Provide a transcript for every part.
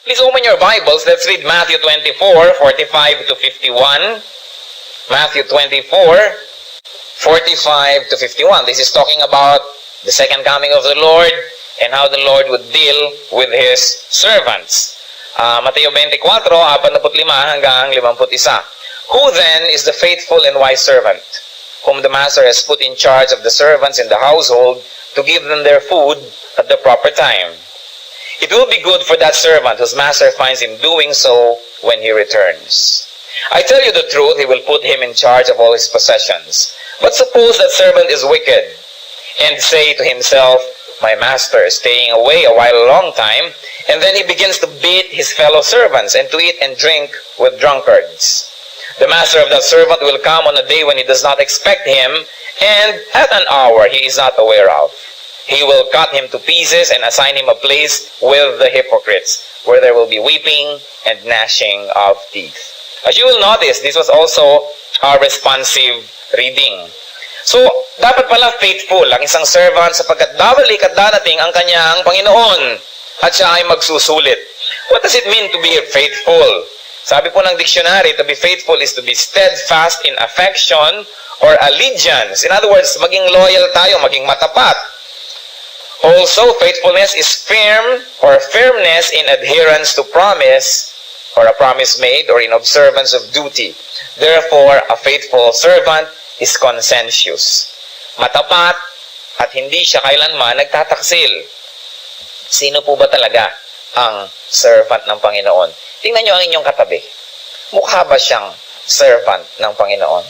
Please open your Bibles. Let's read Matthew 24, 45 to 51. Matthew 24, 45 to 51. This is talking about the second coming of the Lord and how the Lord would deal with His servants. Mateo 24, 45 hanggang 51. Who then is the faithful and wise servant, whom the master has put in charge of the servants in the household to give them their food at the proper time? It will be good for that servant whose master finds him doing so when he returns. I tell you the truth, he will put him in charge of all his possessions. But suppose that servant is wicked, and say to himself, my master is staying away a long time, and then he begins to beat his fellow servants and to eat and drink with drunkards. The master of that servant will come on a day when he does not expect him, and at an hour he is not aware of. He will cut him to pieces and assign him a place with the hypocrites, where there will be weeping and gnashing of teeth. As you will notice, this was also a responsive reading. So, dapat pala faithful ang isang servant sapagkat babalik at darating ang kanyang Panginoon at siya ay magsusulit. What does it mean to be faithful? Sabi po ng dictionary, to be faithful is to be steadfast in affection or allegiance. In other words, maging loyal tayo, maging matapat. Also, faithfulness is firm or firmness in adherence to promise or a promise made or in observance of duty. Therefore, a faithful servant is conscientious. Matapat at hindi siya kailanman nagtataksil. Sino po ba talaga ang servant ng Panginoon? Tingnan niyo ang inyong katabi. Mukha ba siyang servant ng Panginoon?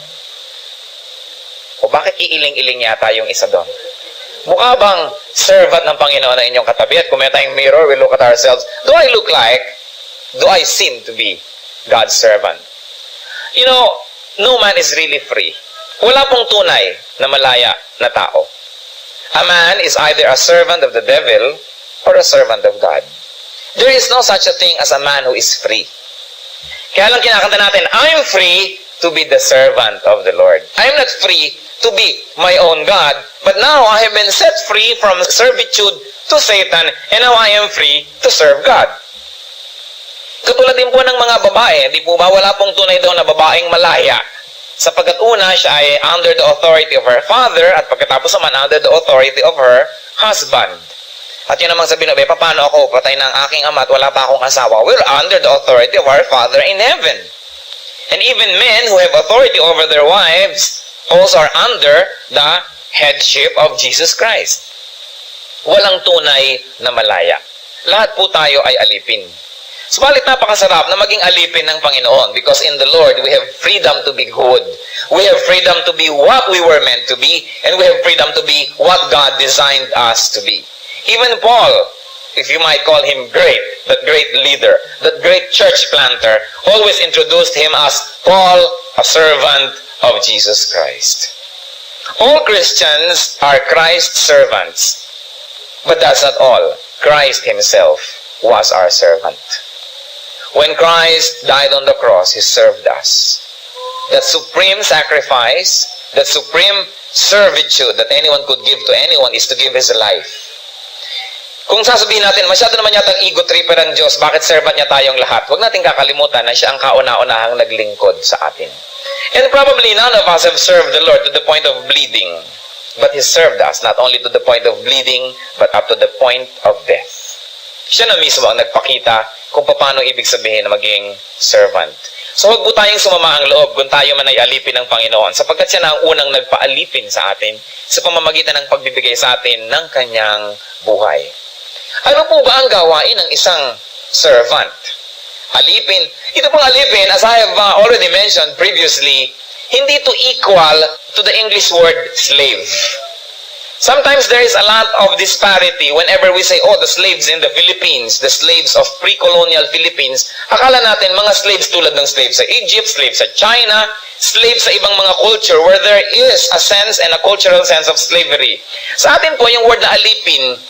O bakit iiling-iling yata yung isa doon? Mukha bang servant ng Panginoon ang inyong katabi? At kung may tayong mirror, we look at ourselves. Do I seem to be God's servant? You know, no man is really free. Wala pong tunay na malaya na tao. A man is either a servant of the devil or a servant of God. There is no such a thing as a man who is free. Kaya lang kinakanta natin, I'm free to be the servant of the Lord. I'm not free to be my own God, but now I have been set free from servitude to Satan, and now I am free to serve God. Katulad din po ng mga babae, di po ba wala pong tunay daw na babaeng malaya? Sapagkat una, siya ay under the authority of her father, at pagkatapos naman under the authority of her husband. At yun namang sabihin, paano ako patay ng aking ama at wala pa akong asawa? We're under the authority of our Father in heaven. And even men who have authority over their wives also are under the headship of Jesus Christ. Walang tunay na malaya. Lahat po tayo ay alipin. Subalit napakasarap na maging alipin ng Panginoon because in the Lord we have freedom to be good. We have freedom to be what we were meant to be, and we have freedom to be what God designed us to be. Even Paul, if you might call him great, that great leader, that great church planter, always introduced him as Paul, a servant of Jesus Christ. All Christians are Christ's servants, but that's not all. Christ himself was our servant. When Christ died on the cross, he served us. That supreme sacrifice, that supreme servitude that anyone could give to anyone is to give his life. Kung sasabihin natin, masyado naman yatang ego tripper ang Diyos, bakit servant niya tayong lahat? Huwag natin kakalimutan na siya ang kauna-unahang naglingkod sa atin. And probably none of us have served the Lord to the point of bleeding. But He served us, not only to the point of bleeding, but up to the point of death. Siya na mismo ang nagpakita kung paano ibig sabihin na maging servant. So huwag po tayong sumama ang loob kung tayo man ay alipin ng Panginoon, sapagkat siya na ang unang nagpaalipin sa atin sa pamamagitan ng pagbibigay sa atin ng kanyang buhay. Ano po ba ang gawain ng isang servant? Alipin. Ito pong alipin, as I have already mentioned previously, hindi to equal to the English word slave. Sometimes there is a lot of disparity whenever we say, oh, the slaves in the Philippines, the slaves of pre-colonial Philippines, akala natin mga slaves tulad ng slaves sa Egypt, slaves sa China, slaves sa ibang mga culture where there is a sense and a cultural sense of slavery. Sa atin po, yung word na alipin,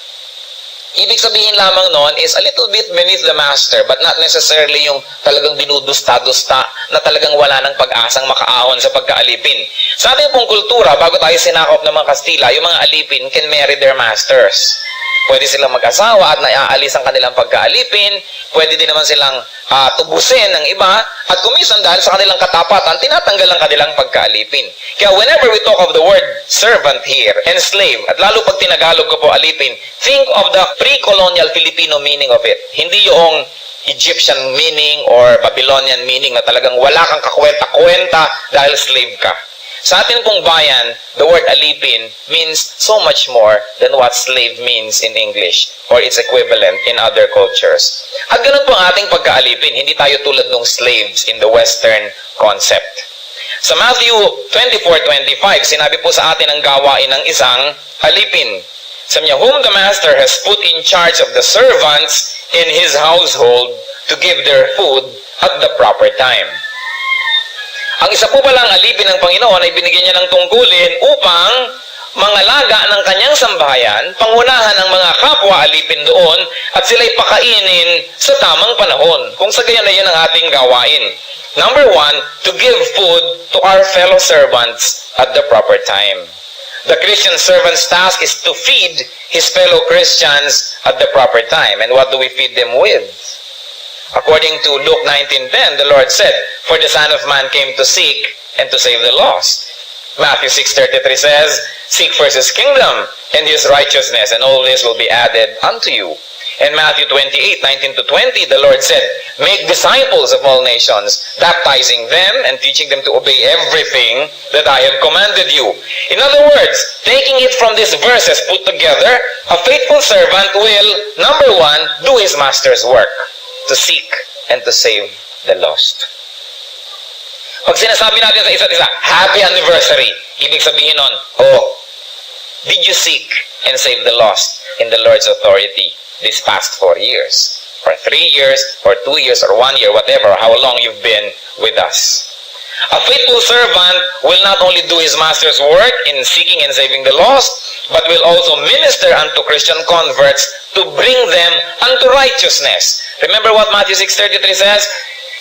ibig sabihin lamang noon is a little bit beneath the master, but not necessarily yung talagang dinudusta-dusta na talagang wala ng pag-asang makaahon sa pagkaalipin. Sa ating pong kultura, bago tayo sinakop ng mga Kastila, yung mga alipin can marry their masters. Pwede silang mag-asawa at naaalis ang kanilang pagkaalipin. Pwede din naman silang tubusin ng iba. At kuminsan dahil sa kanilang katapatan, tinatanggal ang kanilang pagkaalipin. Kaya whenever we talk of the word servant here and slave, at lalo pag tinagalog ko po alipin, think of the pre-colonial Filipino meaning of it. Hindi yung Egyptian meaning or Babylonian meaning na talagang wala kang kakwenta-kwenta dahil slave ka. Sa atin pong bayan, the word alipin means so much more than what slave means in English or its equivalent in other cultures. At ganun po ang ating pagkaalipin. Hindi tayo tulad ng slaves in the Western concept. Sa Matthew 24:25, sinabi po sa atin ang gawain ng isang alipin. Sabi niya, whom the master has put in charge of the servants in his household to give their food at the proper time. Ang isa po palang alipin ng Panginoon ay binigyan niya ng tungkulin upang mangalaga ng kanyang sambahayan, pangunahan ng mga kapwa alipin doon, at sila'y pakainin sa tamang panahon. Kung sa gayon na yun ang ating gawain. Number 1, to give food to our fellow servants at the proper time. The Christian servant's task is to feed his fellow Christians at the proper time. And what do we feed them with? According to Luke 19:10, the Lord said, for the Son of Man came to seek and to save the lost. Matthew 6:33 says, seek first his kingdom and his righteousness, and all this will be added unto you. In Matthew 28:19-20, the Lord said, make disciples of all nations, baptizing them and teaching them to obey everything that I have commanded you. In other words, taking it from these verses put together, a faithful servant will, number 1, do his master's work, to seek and to save the lost. Pag sinasabi natin sa isa't isa, happy anniversary, ibig sabihin nun, did you seek and save the lost in the Lord's authority these past 4 years? Or 3 years, or 2 years, or 1 year, whatever, how long you've been with us. A faithful servant will not only do his master's work in seeking and saving the lost, but will also minister unto Christian converts to bring them unto righteousness. Remember what Matthew 6:33 says?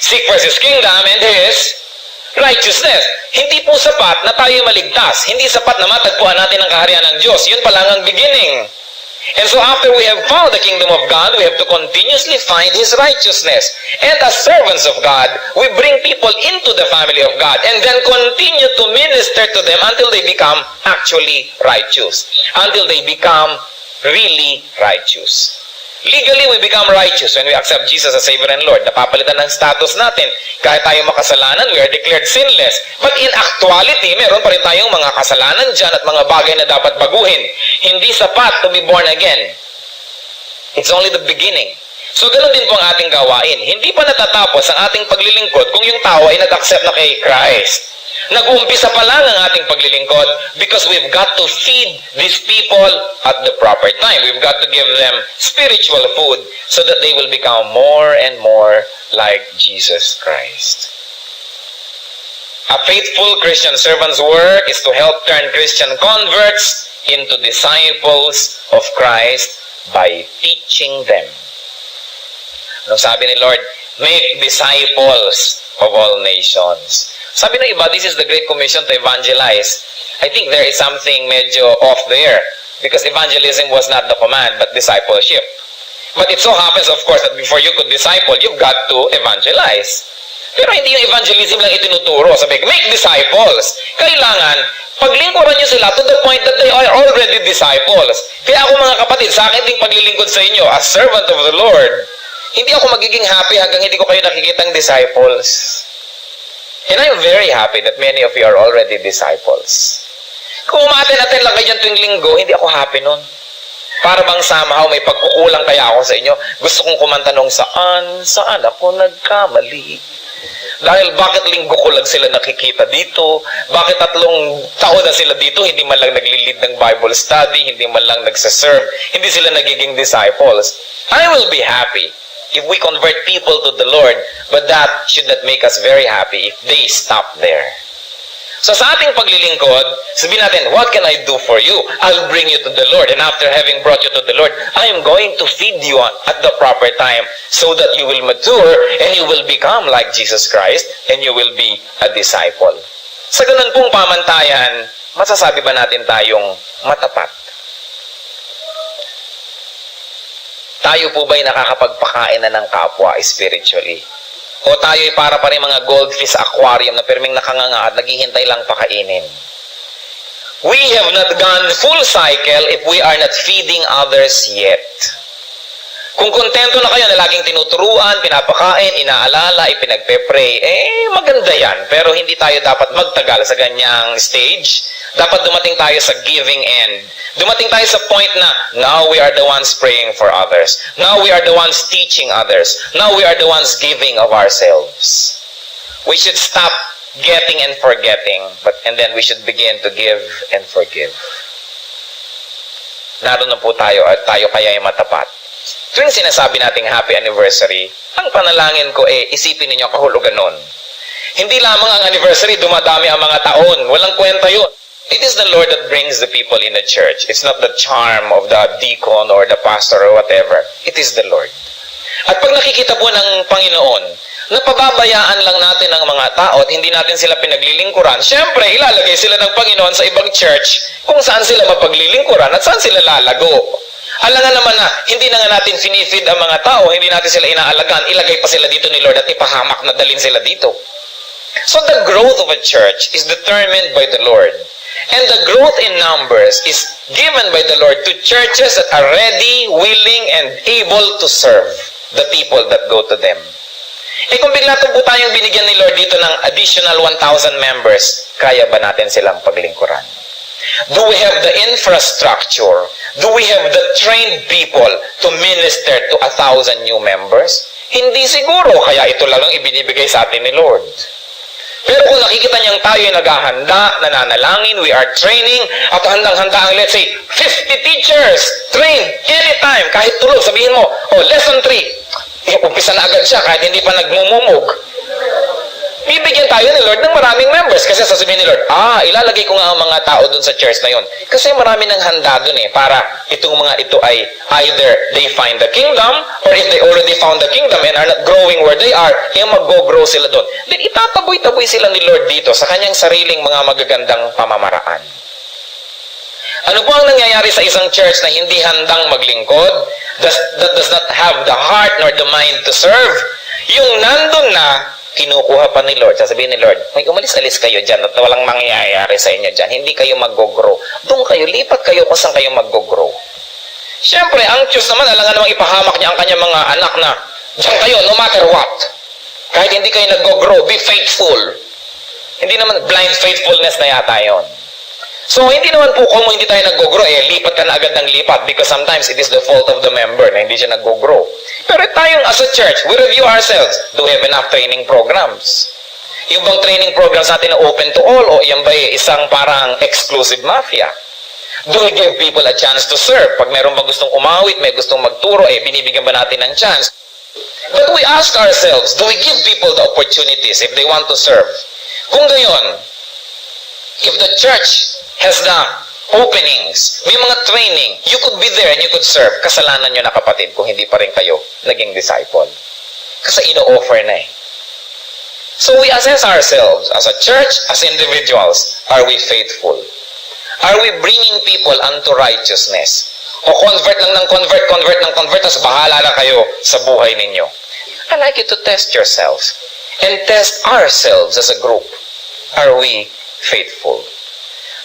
Seek first his kingdom and his righteousness. Hindi po sapat na tayo maligtas. Hindi sapat na matagpuan natin ang kaharian ng Diyos. Yun pa lang ang beginning. And so after we have found the kingdom of God, we have to continuously find His righteousness. And as servants of God, we bring people into the family of God and then continue to minister to them until they become actually righteous. Until they become really righteous. Legally, we become righteous when we accept Jesus as Savior and Lord. Napapalitan ng status natin. Kahit tayo makasalanan, we are declared sinless. But in actuality, meron pa rin tayong mga kasalanan dyan at mga bagay na dapat baguhin. Hindi sapat to be born again. It's only the beginning. So, ganun din po ang ating gawain. Hindi pa natatapos ang ating paglilingkod kung yung tao ay nag-accept na kay Christ. Nag-uumpisa pa lang ang ating paglilingkod because we've got to feed these people at the proper time. We've got to give them spiritual food so that they will become more and more like Jesus Christ. A faithful Christian servant's work is to help turn Christian converts into disciples of Christ by teaching them. Ano sabi ni Lord? Make disciples of all nations. Sabi ng iba, this is the Great Commission to evangelize. I think there is something medyo off there because evangelism was not the command but discipleship. But it so happens, of course, that before you could disciple, you've got to evangelize. Pero hindi yung evangelism lang itinuturo. Sabi, make disciples. Kailangan, paglingkuran nyo sila to the point that they are already disciples. Kaya ako mga kapatid, sa akin ding paglilingkod sa inyo as servant of the Lord, hindi ako magiging happy hanggang hindi ko kayo nakikitang disciples. And I'm very happy that many of you are already disciples. Kung umaten-aten lang kayo dyan tuwing linggo, hindi ako happy nun. Para bang somehow may pagkukulang kaya ako sa inyo. Gusto kong kumanta nung saan ako nagkamali. Dahil bakit linggo ko lang sila nakikita dito? Bakit 3 taon na sila dito, hindi man lang nagli-lead ng Bible study, hindi man lang nagsaserve, hindi sila nagiging disciples. I will be happy if we convert people to the Lord, but that should not make us very happy if they stop there. So sa ating paglilingkod, sabihin natin, what can I do for you? I'll bring you to the Lord. And after having brought you to the Lord, I am going to feed you at the proper time so that you will mature and you will become like Jesus Christ and you will be a disciple. Sa ganun pong pamantayan, masasabi ba natin tayong matapat? Tayo po ba'y nakakapagpakain na ng kapwa spiritually? O tayo'y para pa rin mga goldfish sa aquarium na pirming nakanganga at naghihintay lang pakainin? We have not gone full cycle if we are not feeding others yet. Kung kontento na kayo na laging tinuturuan, pinapakain, inaalala, ipinagpe-pray, maganda yan. Pero hindi tayo dapat magtagal sa ganyang stage. Dapat dumating tayo sa giving end. Dumating tayo sa point na, now we are the ones praying for others. Now we are the ones teaching others. Now we are the ones giving of ourselves. We should stop getting and forgetting, and then we should begin to give and forgive. Naroon na po tayo at tayo kaya ay matapat. Tuwing sinasabi nating happy anniversary, ang panalangin ko isipin ninyo kahulugan nun. Hindi lamang ang anniversary, dumadami ang mga taon. Walang kwenta yun. It is the Lord that brings the people in the church. It's not the charm of the deacon or the pastor or whatever. It is the Lord. At pag nakikita po ng Panginoon, napababayaan lang natin ang mga tao at hindi natin sila pinaglilingkuran, syempre, ilalagay sila ng Panginoon sa ibang church kung saan sila mapaglilingkuran at saan sila lalago. Alam nga naman na, hindi na nga natin finifeed ang mga tao, hindi natin sila inaalagaan, ilagay pa sila dito ni Lord at ipahamak na dalhin sila dito. So the growth of a church is determined by the Lord. And the growth in numbers is given by the Lord to churches that are ready, willing, and able to serve the people that go to them. Kung bigla po tayong binigyan ni Lord dito ng additional 1,000 members, kaya ba natin silang paglingkuran? Do we have the infrastructure? Do we have the trained people to minister to 1,000 new members? Hindi siguro, kaya ito lang ang ibinibigay sa atin ni Lord. Pero kung nakikita niyang tayo ay naghahanda, nananalangin, we are training, at handang-handa ang, let's say, 50 teachers, trained, anytime, kahit tulog, sabihin mo, lesson 3, umpisa na agad siya, kahit hindi pa nagmumumog. Bibigyan tayo ni Lord ng maraming members, kasi sasabihin ni Lord, ilalagay ko nga ang mga tao dun sa church na yon. Kasi marami ng handa dun para itong mga ito ay either they find the kingdom, or if they already found the kingdom and are not growing where they are, mag-grow sila dun. Then itataboy-taboy sila ni Lord dito sa kanyang sariling mga magagandang pamamaraan. Ano po ang nangyayari sa isang church na hindi handang maglingkod, that does not have the heart nor the mind to serve? Yung nandun na, kinukuha pa ni Lord. Sasabihin ni Lord, may umalis-alis kayo dyan at walang mangyayari sa inyo dyan. Hindi kayo mag-grow. Doon kayo, lipat kayo kung saan kayo mag-grow. Siyempre, ang Diyos naman, alam nga namang ipahamak niya ang kanyang mga anak na, dyan kayo, no matter what. Kahit hindi kayo nag-grow, be faithful. Hindi naman blind faithfulness na yata yon. So, hindi naman po kung hindi tayo nag-grow, lipat ka na agad ng lipat because sometimes it is the fault of the member na hindi siya nag-grow. Pero tayong as a church, we review ourselves. Do we have enough training programs? Yung bang training programs natin na open to all o yan ba isang parang exclusive mafia? Do we give people a chance to serve? Pag meron bang gustong umawit, may gustong magturo, binibigyan ba natin ng chance? But we ask ourselves, do we give people the opportunities if they want to serve? Kung gayon, if the church has the openings, may mga training, you could be there and you could serve. Kasalanan nyo na kapatid kung hindi pa rin kayo naging disciple. Kasi ino-offer na So we assess ourselves as a church, as individuals. Are we faithful? Are we bringing people unto righteousness? O convert lang ng convert, tas bahala na kayo sa buhay ninyo. I like you to test yourself and test ourselves as a group. Are we faithful?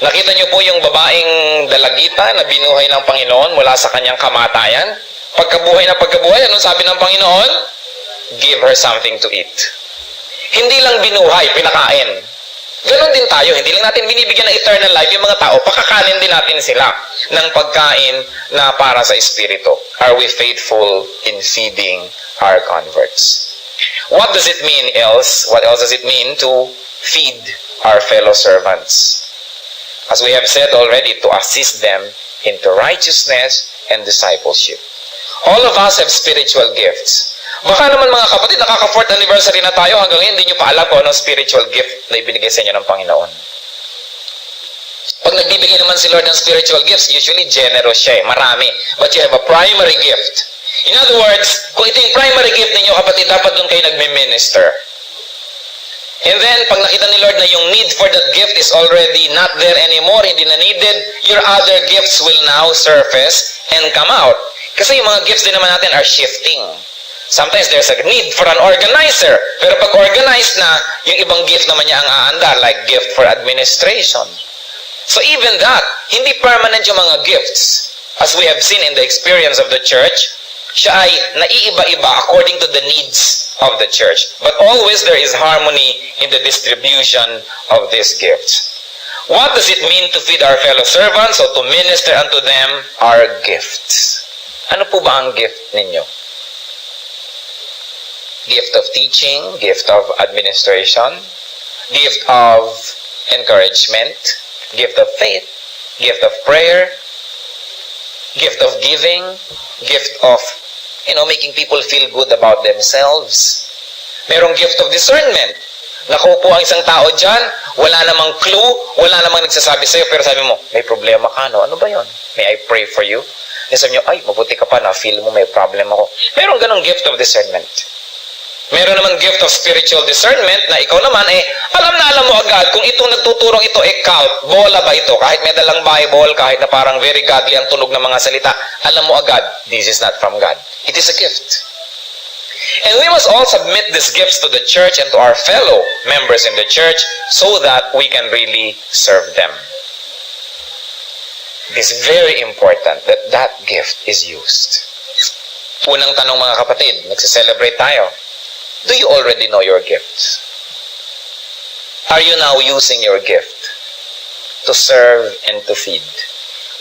Nakita niyo po yung babaeng dalagita na binuhay ng Panginoon mula sa kanyang kamatayan? Pagkabuhay na pagkabuhay, anong sabi ng Panginoon? Give her something to eat. Hindi lang binuhay, pinakain. Ganon din tayo, hindi lang natin binibigyan ng eternal life yung mga tao, pakakanin din natin sila ng pagkain na para sa Espiritu. Are we faithful in feeding our converts? What does it mean else? What else does it mean to feed our fellow servants? As we have said already, to assist them into righteousness and discipleship. All of us have spiritual gifts. Baka naman mga kapatid, nakaka-4th anniversary na tayo, hanggang ngayon hindi nyo pa alam kung anong spiritual gift na ibinigay sa inyo ng Panginoon. Pag nagbibigay naman si Lord ng spiritual gifts, usually generous siya marami. But you have a primary gift. In other words, kung ito yung primary gift ninyo kapatid, dapat doon kayo nagme-minister. And then, pag nakita ni Lord na yung need for that gift is already not there anymore, hindi na needed, your other gifts will now surface and come out. Kasi yung mga gifts din naman natin are shifting. Sometimes there's a need for an organizer. Pero pag organized na, yung ibang gift naman niya ang aandar, like gift for administration. So even that, hindi permanent yung mga gifts. As we have seen in the experience of the church, siya ay naiiba-iba according to the needs of the church. But always there is harmony in the distribution of these gifts. What does it mean to feed our fellow servants or to minister unto them our gifts? Ano po ba ang gift ninyo? Gift of teaching, gift of administration, gift of encouragement, gift of faith, gift of prayer, gift of giving, gift of, making people feel good about themselves. Merong gift of discernment. Nakupo ang isang tao dyan, wala namang clue, wala namang nagsasabi sa'yo, pero sabi mo, may problema ka, no? Ano ba yon? May I pray for you? And sabi nyo, ay, mabuti ka pa na, feel mo may problem ako. Merong ganong gift of discernment. Meron naman gift of spiritual discernment na ikaw naman, alam mo agad kung itong nagtuturong ito, cult, bola ba ito? Kahit may dalang Bible, kahit na parang very godly ang tunog ng mga salita, alam mo agad, this is not from God. It is a gift. And we must all submit these gifts to the church and to our fellow members in the church so that we can really serve them. It is very important that that gift is used. Unang tanong mga kapatid, nagse-celebrate tayo. Do you already know your gifts? Are you now using your gift to serve and to feed?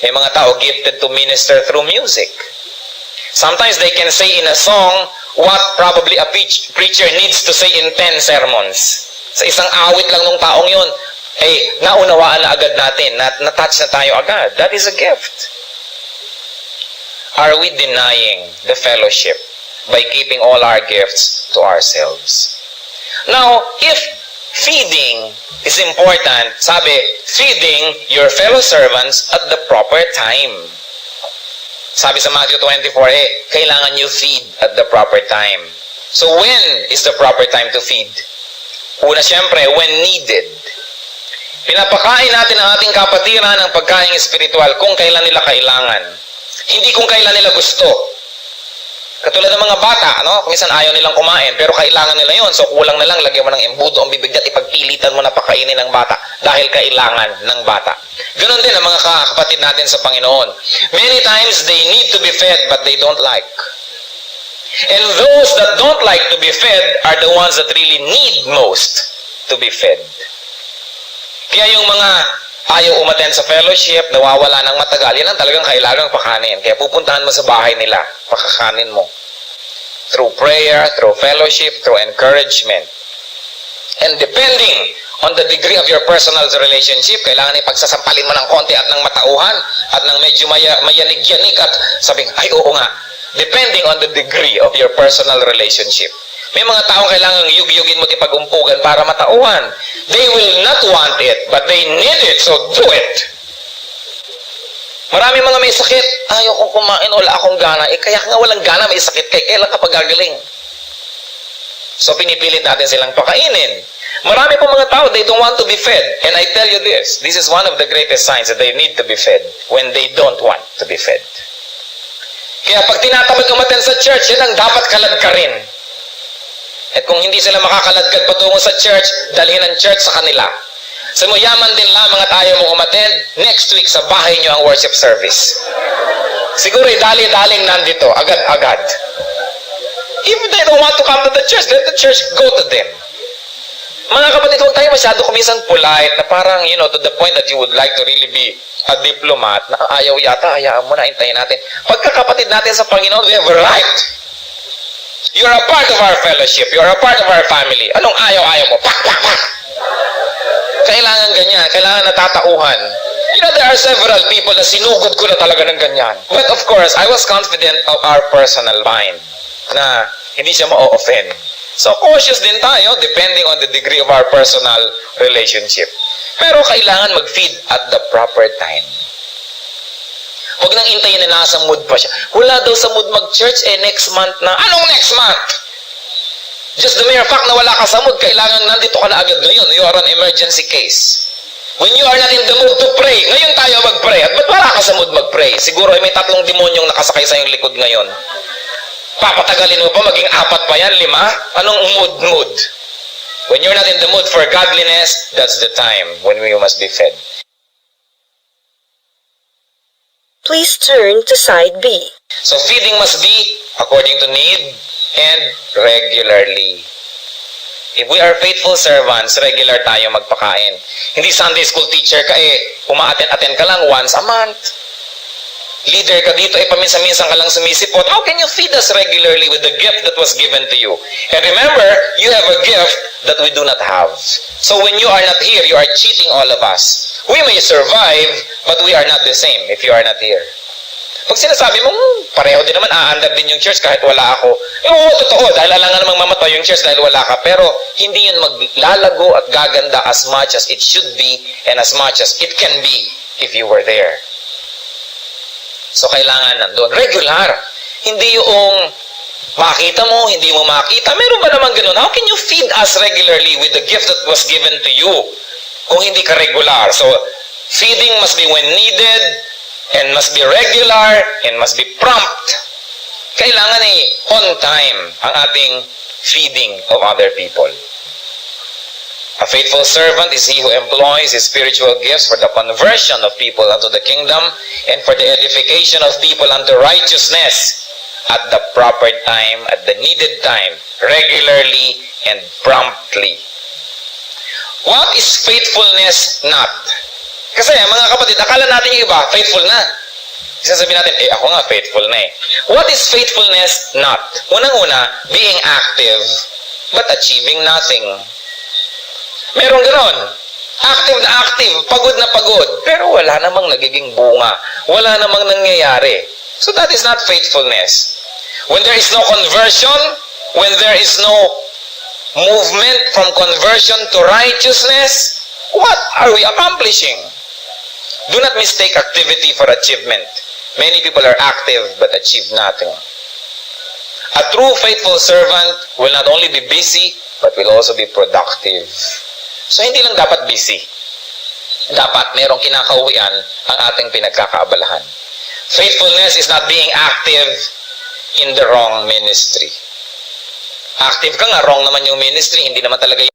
May mga tao gifted to minister through music. Sometimes they can say in a song what probably a preacher needs to say in 10 sermons. Sa isang awit lang ng taong yun, naunawaan na agad natin, na-touch na tayo agad. That is a gift. Are we denying the fellowship by keeping all our gifts to ourselves? Now, if feeding is important, sabi, feeding your fellow servants at the proper time. Sabi sa Matthew 24, kailangan you feed at the proper time. So when is the proper time to feed? Una siyempre, when needed. Pinapakain natin ang ating kapatiran ng pagkain espiritual kung kailan nila kailangan. Hindi kung kailan nila gusto. Katulad ng mga bata, minsan ayaw nilang kumain, pero kailangan nila yon. So kulang na lang, lagyan mo ng embudo ang bibig at ipagpilitan mo na pakainin ng bata dahil kailangan ng bata. Ganon din ang mga kapatid natin sa Panginoon. Many times they need to be fed but they don't like. And those that don't like to be fed are the ones that really need most to be fed. Kaya yung mga ayaw umattend sa fellowship, nawawala ng matagal, yan ang talagang kailangang pakanin. Kaya pupuntahan mo sa bahay nila, pakakanin mo. Through prayer, through fellowship, through encouragement. And depending on the degree of your personal relationship, kailangan ipagsasampalin mo ng konti at ng matauhan at ng medyo mayanig-yanig at sabing, ay oo nga. Depending on the degree of your personal relationship. May mga taong kailangang yug-yugin mo tipag-umpugan para matauhan. They will not want it, but they need it, so do it. Marami mga may sakit, ayaw kong kumain, wala akong gana. Kaya nga walang gana, may sakit kay kailan ka pagagaling? So pinipilit natin silang pakainin. Marami po mga tao, they don't want to be fed. And I tell you this is one of the greatest signs that they need to be fed when they don't want to be fed. Kaya pag tinatamad umattend sa church, yan ang dapat kalad ka rin. At kung hindi sila makakaladkad patungo sa church, dalhin ang church sa kanila. Sa mo, yaman din lamang at ayaw mong umattend, next week sa bahay nyo ang worship service. Siguro dali-daling nandito, agad-agad. If they don't want to come to the church, let the church go to them. Mga kapatid, huwag tayo masyado kuminsan polite na parang, to the point that you would like to really be a diplomat na ayaw yata, hayaan mo na, hintayin natin. Pagkakapatid natin sa Panginoon, we have a right. You're a part of our fellowship. You're a part of our family. Anong ayaw-ayaw mo? Pak, pak, pak. Kailangan ganyan. Kailangan natatauhan. There are several people na sinugod ko na talaga ng ganyan. But of course, I was confident of our personal mind na hindi siya ma-offend. So cautious din tayo depending on the degree of our personal relationship. Pero kailangan mag-feed at the proper time. Huwag nang intayin na nasa mood pa siya. Wala daw sa mood mag-church, next month na. Anong next month? Just the mere fact na wala ka sa mood, kailangan nandito ka na agad ngayon. You are an emergency case. When you are not in the mood to pray, ngayon tayo mag-pray. At ba't wala ka sa mood mag-pray? Siguro ay may 3 demonyong nakasakay sa iyong likod ngayon. Papatagalin mo pa, maging 4 pa yan, 5? Anong mood? When you're not in the mood for godliness, that's the time when we must be fed. Please turn to side B. So feeding must be according to need and regularly. If we are faithful servants, regular tayo magpakain. Hindi Sunday school teacher ka uma-attend ka lang once a month. Leader ka dito, paminsan-minsan ka lang sumisipot. How can you feed us regularly with the gift that was given to you? And remember, you have a gift that we do not have. So when you are not here, you are cheating all of us. We may survive, but we are not the same if you are not here. Pag sinasabi mo, pareho din naman, aandar din yung church kahit wala ako. Oo, totoo, dahil alangan namang mamatay yung church dahil wala ka. Pero hindi yun maglalago at gaganda as much as it should be and as much as it can be if you were there. So kailangan nandun. Regular. Hindi yung makita mo, hindi mo makita. Meron ba naman ganun? How can you feed us regularly with the gift that was given to you kung hindi ka regular? So, feeding must be when needed, and must be regular, and must be prompt. Kailangan on time ang ating feeding of other people. A faithful servant is he who employs his spiritual gifts for the conversion of people unto the kingdom and for the edification of people unto righteousness at the proper time, at the needed time, regularly and promptly. What is faithfulness not? Kasi mga kapatid, akala natin yung iba, faithful na. Sasabihin natin, ako nga, faithful na What is faithfulness not? Unang-una, being active, but achieving nothing. Meron ganon. Active na active, pagod na pagod, pero wala namang nagiging bunga. Wala namang nangyayari. So that is not faithfulness. When there is no conversion, when there is no movement from conversion to righteousness, what are we accomplishing? Do not mistake activity for achievement. Many people are active but achieve nothing. A true faithful servant will not only be busy but will also be productive. So hindi lang dapat busy. Dapat merong kinakauwian ang ating pinagkakaabalahan. Faithfulness is not being active in the wrong ministry. Active ka nga, wrong naman yung ministry, hindi naman talaga